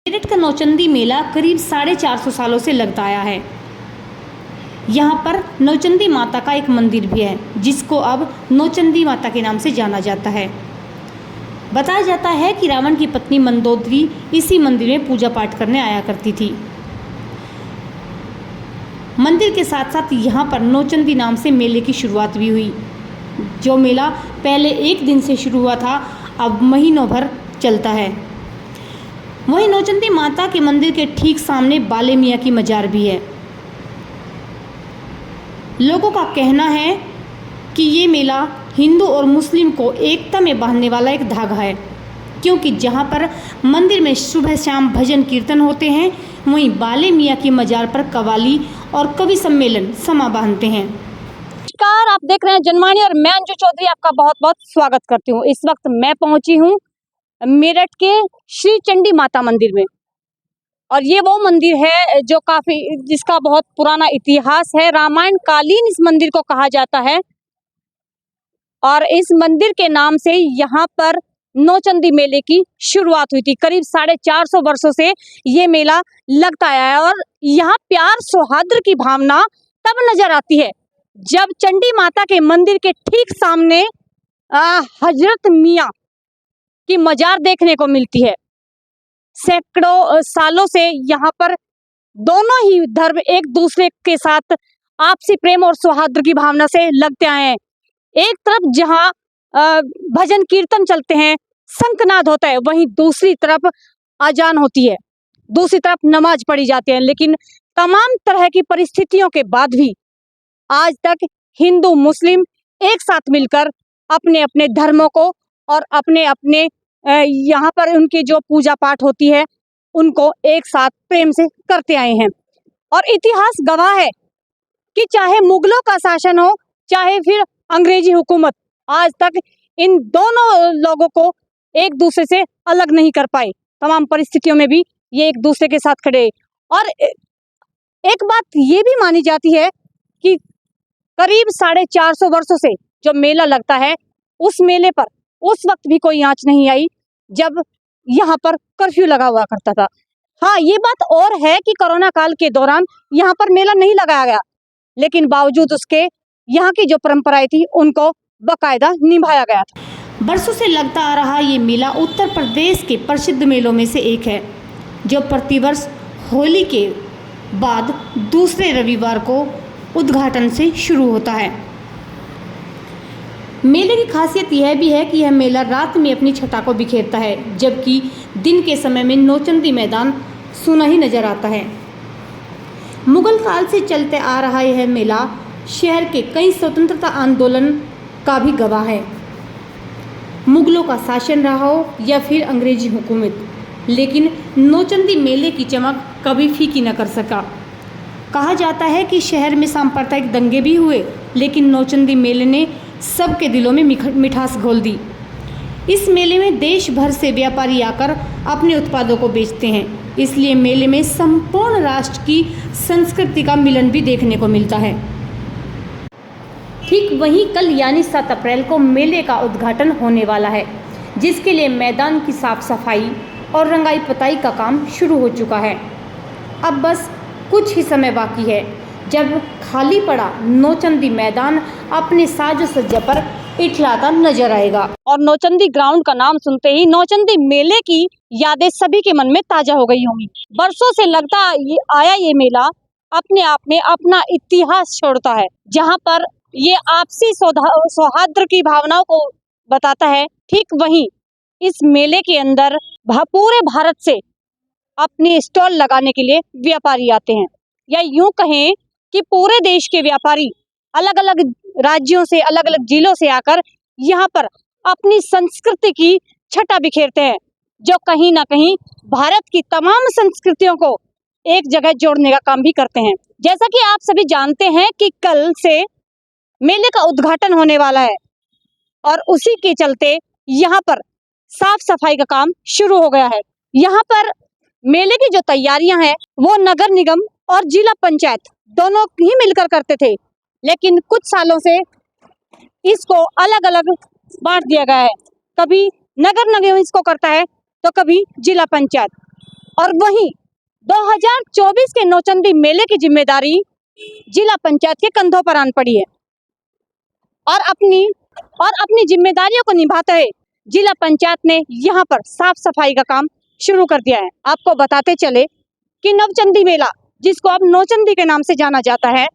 मेरठ का नौचंदी मेला करीब 450 सालों से लगता आया है। यहाँ पर नौचंदी माता का एक मंदिर भी है, जिसको अब नौचंदी माता के नाम से जाना जाता है। बताया जाता है कि रावण की पत्नी मंदोदरी इसी मंदिर में पूजा पाठ करने आया करती थी। मंदिर के साथ साथ यहाँ पर नौचंदी नाम से मेले की शुरुआत भी हुई। जो मेला पहले एक दिन से शुरू हुआ था, अब महीनों भर चलता है। वहीं नौचंदी माता के मंदिर के ठीक सामने बाले मियाँ की मजार भी है। लोगों का कहना है कि ये मेला हिंदू और मुस्लिम को एकता में बांधने वाला एक धागा है, क्योंकि जहाँ पर मंदिर में सुबह शाम भजन कीर्तन होते हैं, वहीं बाले मियाँ की मजार पर कव्वाली और कवि सम्मेलन समा बांधते हैं। नमस्कार, आप देख रहे हैं जनवाणी और मैं अंजू चौधरी आपका बहुत बहुत स्वागत करती हूँ। इस वक्त मैं पहुंची हूँ मेरठ के श्री चंडी माता मंदिर में, और ये वो मंदिर है जो जिसका बहुत पुराना इतिहास है। रामायण कालीन इस मंदिर को कहा जाता है, और इस मंदिर के नाम से यहाँ पर नौचंदी मेले की शुरुआत हुई थी। करीब 450 वर्षों से ये मेला लगता आया है, और यहाँ प्यार सौहार्द की भावना तब नजर आती है जब चंडी माता के मंदिर के ठीक सामने हजरत मियाँ की मजार देखने को मिलती है। सैकड़ों सालों से यहाँ पर दोनों ही धर्म एक दूसरे के साथ आपसी प्रेम और सौहार्द की भावना से लगते आए हैं। एक तरफ जहाँ भजन कीर्तन चलते हैं, शंखनाद होता है, वहीं दूसरी तरफ अजान होती है, दूसरी तरफ नमाज पढ़ी जाती है। लेकिन तमाम तरह की परिस्थितियों के बाद भी आज तक हिंदू मुस्लिम एक साथ मिलकर अपने अपने धर्मों को और अपने अपने यहाँ पर उनकी जो पूजा पाठ होती है उनको एक साथ प्रेम से करते आए हैं। और इतिहास गवाह है कि चाहे मुगलों का शासन हो, चाहे फिर अंग्रेजी हुकूमत, आज तक इन दोनों लोगों को एक दूसरे से अलग नहीं कर पाए। तमाम परिस्थितियों में भी ये एक दूसरे के साथ खड़े। और एक बात ये भी मानी जाती है कि करीब 450 वर्षों से जो मेला लगता है, उस मेले पर उस वक्त भी कोई आंच नहीं आई जब यहाँ पर कर्फ्यू लगा हुआ करता था। हाँ, ये बात और है कि कोरोना काल के दौरान यहाँ पर मेला नहीं लगाया गया, लेकिन बावजूद उसके यहाँ की जो परंपराएं थी उनको बाकायदा निभाया गया था। बरसों से लगता आ रहा ये मेला उत्तर प्रदेश के प्रसिद्ध मेलों में से एक है, जो प्रतिवर्ष होली के बाद दूसरे रविवार को उद्घाटन से शुरू होता है। मेले की खासियत यह भी है कि यह मेला रात में अपनी छटा को बिखेरता है, जबकि दिन के समय में नौचंदी मैदान सूना ही नजर आता है। मुगल काल से चलते आ रहा यह मेला शहर के कई स्वतंत्रता आंदोलन का भी गवाह है। मुगलों का शासन रहा हो या फिर अंग्रेजी हुकूमत, लेकिन नौचंदी मेले की चमक कभी फीकी न कर सका। कहा जाता है कि शहर में सांप्रदायिक दंगे भी हुए, लेकिन नौचंदी मेले ने सबके दिलों में मिठास घोल दी। इस मेले में देश भर से व्यापारी आकर अपने उत्पादों को बेचते हैं, इसलिए मेले में संपूर्ण राष्ट्र की संस्कृति का मिलन भी देखने को मिलता है। ठीक वहीं कल यानी 7 अप्रैल को मेले का उद्घाटन होने वाला है, जिसके लिए मैदान की साफ सफाई और रंगाई पुताई का काम शुरू हो चुका है। अब बस कुछ ही समय बाकी है जब खाली पड़ा नौचंदी मैदान अपने साजो सज्जा पर इठलाता नजर आएगा। और नौचंदी ग्राउंड का नाम सुनते ही नौचंदी मेले की यादें सभी के मन में ताजा हो गई होंगी। बरसों से लगता आया ये मेला अपने आप में अपना इतिहास छोड़ता है, जहाँ पर ये आपसी सौहार्द की भावनाओं को बताता है। ठीक वहीं इस मेले के अंदर पूरे भारत से अपने स्टॉल लगाने के लिए व्यापारी आते हैं, या यूं कहें कि पूरे देश के व्यापारी अलग अलग राज्यों से, अलग अलग जिलों से आकर यहाँ पर अपनी संस्कृति की छटा बिखेरते हैं, जो कहीं ना कहीं भारत की तमाम संस्कृतियों को एक जगह जोड़ने का काम भी करते हैं। जैसा कि आप सभी जानते हैं कि कल से मेले का उद्घाटन होने वाला है, और उसी के चलते यहाँ पर साफ सफाई का काम शुरू हो गया है। यहाँ पर मेले की जो तैयारियां हैं वो नगर निगम और जिला पंचायत दोनों ही मिलकर करते थे, लेकिन कुछ सालों से इसको अलग अलग बांट दिया गया है। कभी नगर निगम इसको करता है तो कभी जिला पंचायत। और वहीं 2024 के नौचंदी मेले की जिम्मेदारी जिला पंचायत के कंधों पर आन पड़ी है और अपनी जिम्मेदारियों को निभाते हुए जिला पंचायत ने यहाँ पर साफ सफाई का काम शुरू कर दिया है। आपको बताते चले कि नवचंदी मेला, जिसको अब नौचंदी के नाम से जाना जाता है,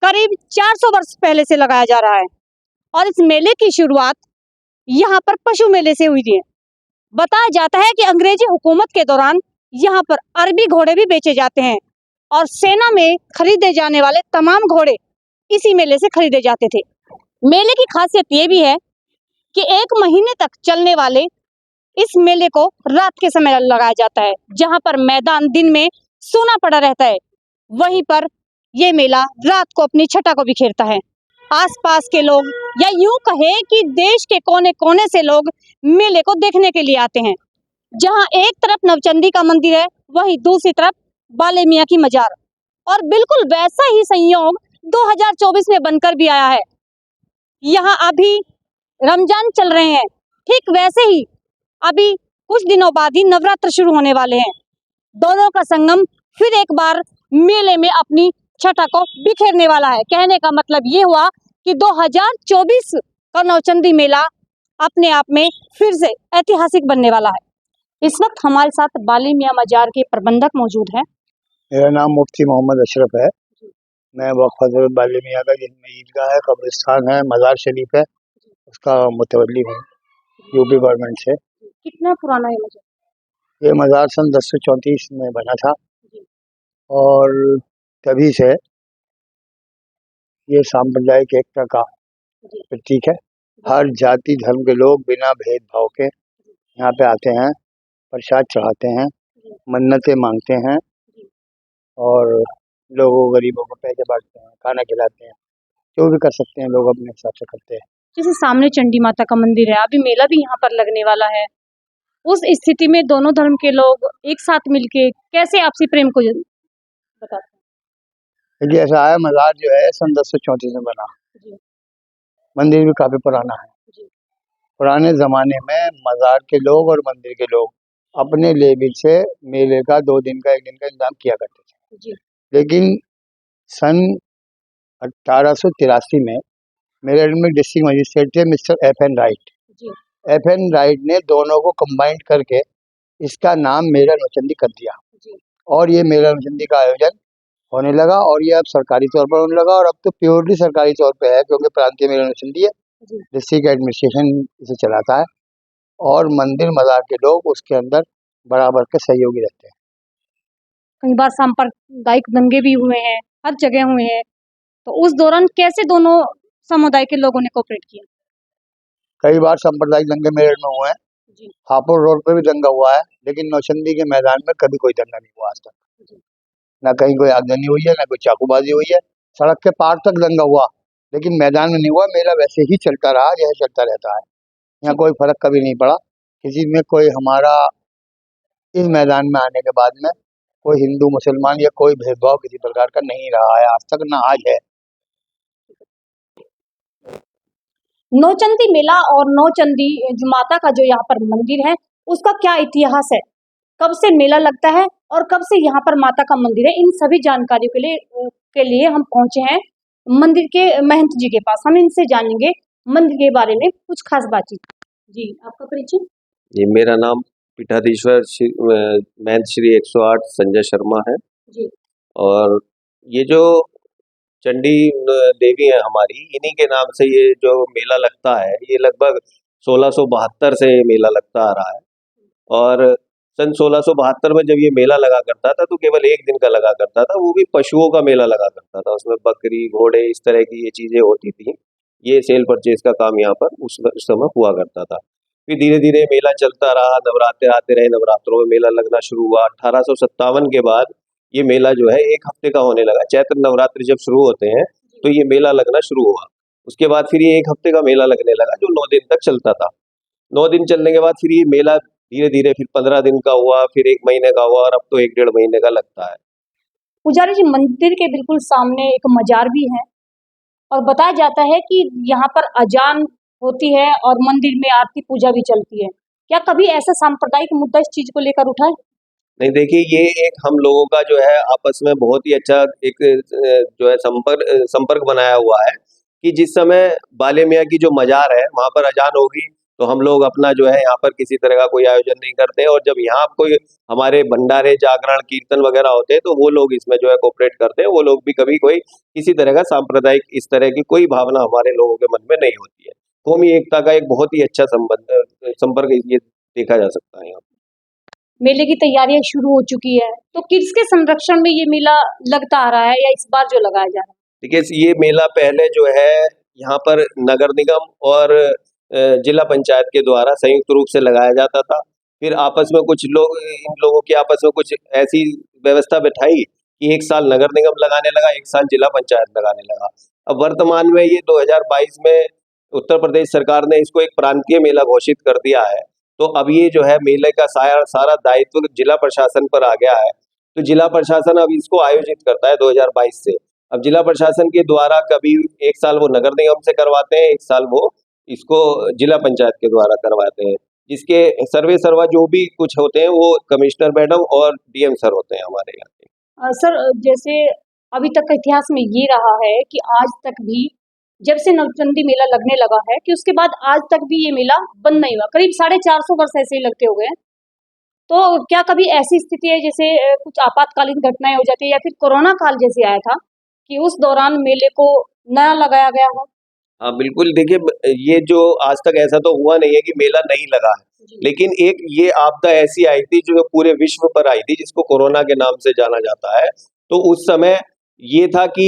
करीब 400 वर्ष पहले से लगाया जा रहा है और इस मेले की शुरुआत यहाँ पर पशु मेले से हुई थी। बताया जाता है कि अंग्रेजी हुकूमत के दौरान यहाँ पर अरबी घोड़े भी बेचे जाते हैं और सेना में खरीदे जाने वाले तमाम घोड़े इसी मेले से खरीदे जाते थे। मेले की खासियत ये भी है कि 1 महीने तक चलने वाले इस मेले को रात के समय लगाया जाता है, जहां पर मैदान दिन में सूना पड़ा रहता है, वहीं पर ये मेला रात को अपनी छटा को बिखेरता है। आसपास के लोग, या यूं कहे कि देश के कोने कोने से लोग मेले को देखने के लिए आते हैं। जहां एक तरफ नवचंदी का मंदिर है, वहीं दूसरी तरफ बाले मियां की मजार, और बिल्कुल वैसा ही संयोग 2024 में बनकर भी आया है। यहाँ अभी रमजान चल रहे हैं, ठीक वैसे ही अभी कुछ दिनों बाद ही नवरात्र शुरू होने वाले हैं। दोनों का संगम फिर एक बार मेले में अपनी छटा को बिखेरने वाला है। कहने का मतलब ये हुआ कि 2024 का नौचंदी मेला अपने आप में फिर से ऐतिहासिक बनने वाला है। इस वक्त हमारे साथ बाले मियां मजार के प्रबंधक मौजूद हैं। मेरा नाम मुफ्ती मोहम्मद अशरफ है। मैं वक्फ हज़रत बाले मियां का, जिसमें ईदगाह है, कब्रिस्तान है, मज़ार शरीफ है, उसका मुतवल्ली हूँ यूपी गवर्नमेंट से। कितना पुराना है मजार? ये मज़ार सन 1034 में बना था और तभी से ये सांप्रदायिक एकता का प्रतीक है। हर जाति धर्म के लोग बिना भेदभाव के यहाँ पे आते हैं, प्रसाद चढ़ाते हैं, मन्नतें मांगते हैं और लोगों गरीबों को पैसे बांटते हैं, खाना खिलाते हैं, जो भी कर सकते हैं लोग अपने हिसाब से करते हैं। जैसे सामने चंडी माता का मंदिर है, अभी मेला भी यहाँ पर लगने वाला है। उस स्थिति में दोनों धर्म के लोग एक साथ मिलके कैसे आपसी प्रेम को बताते हैं? देखिए, ऐसा है, मज़ार जो है सन 1034 में बना, मंदिर भी काफी पुराना है। पुराने जमाने में मज़ार के लोग और मंदिर के लोग अपने लेवल से मेले का 2 दिन का 1 दिन का इंतजाम किया करते थे। लेकिन सन 1883 में मेरठ में डिस्ट्रिक्ट मजिस्ट्रेट थे mister FN right. FN right ने दोनों को कंबाइंड करके इसका नाम मेला नौचंदी कर दिया और ये मेला नौचंदी का आयोजन होने लगा और ये अब सरकारी तौर पर होने लगा और अब तो प्योरली सरकारी तौर पे है, क्योंकि प्रांतीय मेला नौचंदी है, डिस्ट्रिक्ट एडमिनिस्ट्रेशन इसे चलाता है और मंदिर मज़ार के लोग उसके अंदर बराबर के सहयोगी रहते हैं। कई बार सांप्रदायिक दंगे भी हुए हैं, हर जगह हुए हैं, तो उस दौरान कैसे दोनों समुदाय के लोगों ने कोऑपरेट किया? कई बार सांप्रदायिक दंगे मेरठ में हुए हैं, हापुड़ रोड पे भी दंगा हुआ है, लेकिन नौचंदी के मैदान में कभी कोई दंगा नहीं हुआ आज तक। ना कहीं कोई आगजनी हुई है, ना कोई चाकूबाजी हुई है। सड़क के पार तक दंगा हुआ, लेकिन मैदान में नहीं हुआ। मेला वैसे ही चलता रहा, यह चलता रहता है। यहाँ कोई फर्क कभी नहीं पड़ा किसी में। कोई हमारा इस मैदान में आने के बाद में कोई हिंदू मुसलमान या कोई भेदभाव किसी प्रकार का नहीं रहा है आज तक, ना आज है। नौचंदी मेला और नौचंदी जो माता का जो यहाँ पर मंदिर है, उसका क्या इतिहास है, कब से मेला लगता है और कब से यहाँ पर माता का मंदिर है, इन सभी जानकारियों के लिए हम पहुंचे हैं मंदिर के महंत जी के पास। हम इनसे जानेंगे मंदिर के बारे में कुछ खास बातचीत। जी, आपका परिचय? जी, मेरा नाम पीठाधीश्वर महंत श्री 108 संजय शर्मा है जी। और ये जो चंडी देवी है हमारी, इन्हीं के नाम से ये जो मेला लगता है, ये लगभग 1672 से ये मेला लगता आ रहा है। और सन 1672 में जब ये मेला लगा करता था तो केवल 1 दिन का लगा करता था, वो भी पशुओं का मेला लगा करता था। उसमें बकरी, घोड़े, इस तरह की ये चीज़ें होती थी। ये सेल परचेज का काम यहाँ पर उस समय हुआ करता था। फिर धीरे धीरे मेला चलता रहा, नवरात्रे आते रहे, नवरात्रों में मेला लगना शुरू हुआ। 1857 के बाद ये मेला जो है 1 हफ्ते का होने लगा। चैत्र नवरात्रि जब शुरू होते हैं तो ये मेला लगना शुरू हुआ। उसके बाद फिर ये 1 हफ्ते का मेला लगने लगा, जो 9 दिन तक चलता था। 9 दिन चलने के बाद फिर ये मेला धीरे धीरे फिर 15 दिन का हुआ, फिर 1 महीने का हुआ और अब तो 1 डेढ़ महीने का लगता है। पुजारी जी, मंदिर के बिल्कुल सामने एक मजार भी है और बताया जाता है कि यहाँ पर अजान होती है और मंदिर में आरती पूजा भी चलती है। क्या कभी ऐसा सांप्रदायिक मुद्दा इस चीज को लेकर उठा है? नहीं, देखिए ये एक हम लोगों का जो है आपस में बहुत ही अच्छा एक जो है संपर्क बनाया हुआ है कि जिस समय बाले मियाँ की जो मज़ार है वहाँ पर अजान होगी तो हम लोग अपना जो है यहाँ पर किसी तरह का कोई आयोजन नहीं करते, और जब यहाँ कोई हमारे भंडारे, जागरण, कीर्तन वगैरह होते हैं तो वो लोग इसमें जो है कोऑपरेट करते हैं। वो लोग भी कभी कोई किसी तरह का सांप्रदायिक इस तरह की कोई भावना हमारे लोगों के मन में नहीं होती है। कौमी एकता का एक बहुत ही अच्छा संपर्क ये देखा जा सकता है यहाँ। मेले की तैयारियां शुरू हो चुकी है, तो किसके संरक्षण में ये मेला लगता आ रहा है या इस बार जो लगाया जा रहा है? देखिए ये मेला पहले जो है यहाँ पर नगर निगम और जिला पंचायत के द्वारा संयुक्त रूप से लगाया जाता था। फिर आपस में कुछ लोग, इन लोगों की आपस में कुछ ऐसी व्यवस्था बिठाई कि एक साल नगर निगम लगाने लगा, एक साल जिला पंचायत लगाने लगा। अब वर्तमान में ये 2022 में उत्तर प्रदेश सरकार ने इसको एक प्रांतीय मेला घोषित कर दिया है। तो अब ये जो है मेले का सारा दायित्व जिला प्रशासन पर आ गया है। तो जिला प्रशासन अब इसको आयोजित करता है 2022 से। अब जिला प्रशासन के द्वारा कभी एक साल वो नगर निगम से करवाते हैं, एक साल वो इसको जिला पंचायत के द्वारा करवाते हैं, जिसके सर्वे सर्वा जो भी कुछ होते हैं वो कमिश्नर मैडम और डीएम सर होते हैं हमारे यहाँ के। सर, जैसे अभी तक का इतिहास में ये रहा है कि आज तक भी जब से नवचंडी मेला लगने लगा है कि उसके बाद आज तक भी ये मेला बंद नहीं हुआ, करीब 450 वर्ष ऐसे ही लगते हो गए हैं। तो क्या कभी ऐसी स्थिति है जैसे कुछ आपातकालीन घटनाएं हो जाती है या फिर कोरोना काल जैसे आया था कि उस दौरान मेले को नया लगाया गया हो? हाँ बिल्कुल, देखिए ये जो आज तक ऐसा तो हुआ नहीं है कि मेला नहीं लगा है, जी। लेकिन एक ये आपदा ऐसी आई थी जो पूरे विश्व पर आई थी, जिसको कोरोना के नाम से जाना जाता है। तो उस समय ये था कि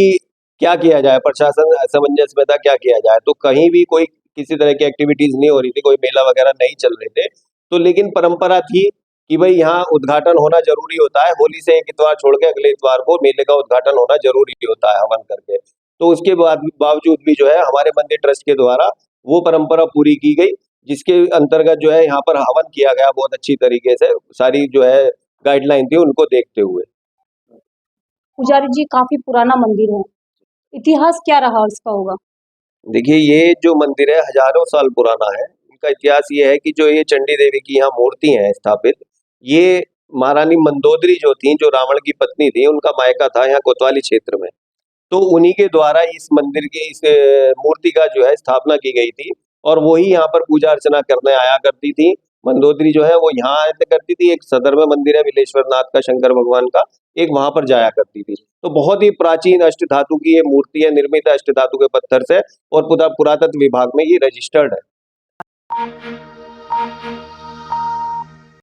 क्या किया जाए, प्रशासन असमंजस में था क्या किया जाए, तो कहीं भी कोई किसी तरह की एक्टिविटीज नहीं हो रही थी, कोई मेला वगैरह नहीं चल रहे थे। तो लेकिन परंपरा थी कि भाई यहाँ उद्घाटन होना जरूरी होता है, होली से एक इतवार छोड़ के अगले इतवार को मेले का उद्घाटन होना जरूरी होता है हवन करके। तो उसके बावजूद भी जो है हमारे मंदिर ट्रस्ट के द्वारा वो परंपरा पूरी की गई, जिसके अंतर्गत जो है यहाँ पर हवन किया गया बहुत अच्छी तरीके से, सारी जो है गाइडलाइन थी उनको देखते हुए। पुजारी जी, काफी पुराना मंदिर है, इतिहास क्या रहा इसका होगा? देखिए ये जो मंदिर है हजारों साल पुराना है। इनका इतिहास ये है कि जो ये चंडी देवी की यहाँ मूर्ति है स्थापित, ये महारानी मंदोदरी जो थी, जो रावण की पत्नी थी, उनका मायका था यहाँ कोतवाली क्षेत्र में। तो उन्हीं के द्वारा इस मंदिर की इस मूर्ति का जो है स्थापना की गई थी, और वही यहाँ पर पूजा अर्चना करने आया करती थी। मंदोदरी जो है वो यहाँ आया करती थी, एक सदर में मंदिर है विलेश्वर नाथ का, शंकर भगवान का, एक वहां पर जाया करती थी। तो बहुत ही प्राचीन अष्ट धातु की ये मूर्ति है, निर्मित अष्ट धातु के पत्थर से, और पुरातत्व विभाग में ये रजिस्टर्ड है।